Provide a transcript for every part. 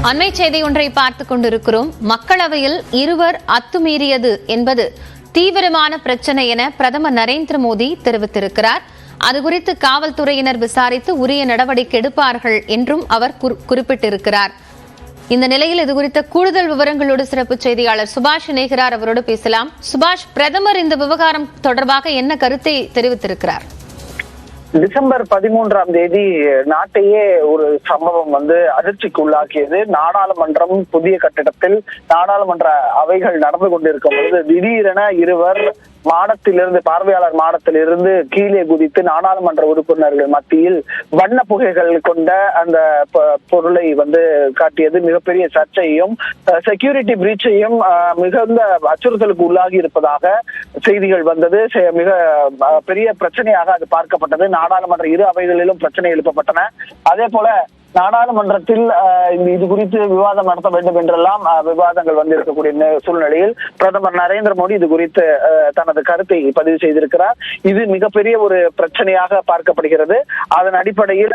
அண்மை செய்தி ஒன்றை பார்த்துக் கொண்டிருக்கிறோம். மக்களவையில் இருவர் அத்துமீறியது என்பது தீவிரமான பிரச்சனை என பிரதமர் நரேந்திர மோடி தெரிவித்திருக்கிறார். அதுகுறித்து காவல்துறையினர் விசாரித்து உரிய நடவடிக்கை எடுப்பார்கள் என்றும் அவர் குறிப்பிட்டிருக்கிறார். இந்த நிலையில் இதுகுறித்த கூடுதல் விவரங்களோடு சிறப்பு செய்தியாளர் சுபாஷ் இணைகிறார். அவரோடு பேசலாம். சுபாஷ், பிரதமர் இந்த விவகாரம் தொடர்பாக என்ன கருத்தை தெரிவித்திருக்கிறார்? டிசம்பர் 13ஆம் தேதி நாட்டையே ஒரு சம்பவம் அதிர்ச்சிக்கு உள்ளாக்கியது. நாடாளுமன்றம் புதிய கட்டிடத்தில் நாடாளுமன்ற அவைகள் நடந்து கொண்டிருக்கும் பொழுது திடீரென இருவர் மாடத்திலிருந்து பார்வையாளர் மாடத்திலிருந்து கீழே குதித்து நாடாளுமன்ற உறுப்பினர்கள் மத்தியில் வண்ண புகைகள் கொண்ட அந்த பொருளை காட்டியது மிகப்பெரிய சர்ச்சையும் செக்யூரிட்டி பிரீச்சையும் மிகுந்த அச்சுறுத்தலுக்கு உள்ளாகி இருப்பதாக செய்திகள் வந்தது. மிக பெரிய பிரச்சனையாக அது பார்க்கப்பட்டது. நாடாளுமன்ற இரு அவைகளிலும் பிரச்சனை எழுப்பப்பட்டன. அதே போல நாடாளுமன்றத்தில் இது குறித்து விவாதம் நடத்த வேண்டும் என்றெல்லாம் விவாதங்கள் இருக்கக்கூடிய சூழ்நிலையில் பிரதமர் நரேந்திர மோடி இது குறித்து தனது கருத்தை பதிவு செய்திருக்கிறார். இது மிகப்பெரிய ஒரு பிரச்சனையாக பார்க்கப்படுகிறது. அதன் அடிப்படையில்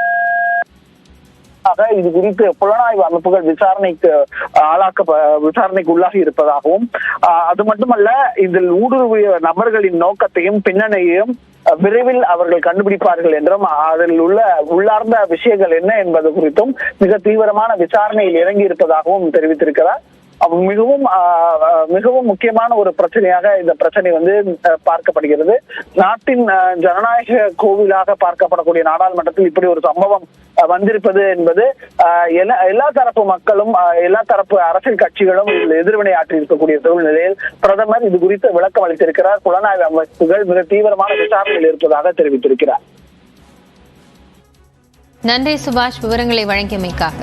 இது குறித்து புலனாய்வு அமைப்புகள் விசாரணைக்கு உள்ளாகி இருப்பதாகவும், அது மட்டுமல்ல, இதில் ஊடுருவிய நபர்களின் நோக்கத்தையும் பின்னணியையும் விரைவில் அவர்கள் கண்டுபிடிப்பார்கள் என்றும், அதில் உள்ள உள்ளார்ந்த விஷயங்கள் என்ன என்பது குறித்தும் மிக தீவிரமான விசாரணையில் இறங்கி இருப்பதாகவும் தெரிவித்திருக்கிறார். மிகவும் முக்கியமான ஒரு பிரச்சனையாக இந்த பிரச்சனை பார்க்கப்படுகிறது. நாட்டின் ஜனநாயக கோவிலாக பார்க்கப்படக்கூடிய நாடாளுமன்றத்தில் இப்படி ஒரு சம்பவம் வந்திருப்பது என்பது எல்லா தரப்பு மக்களும் எல்லா தரப்பு அரசியல் கட்சிகளும் இதில் எதிர்வினை ஆற்றி இருக்கக்கூடிய சூழ்நிலையில் பிரதமர் இது குறித்து விளக்கம் அளித்திருக்கிறார். புலனாய்வு அமைப்புகள் மிக தீவிரமான விசாரணையில் இருப்பதாக தெரிவித்திருக்கிறார். நன்றி சுபாஷ், விவரங்களை வழங்கியமைக்காக.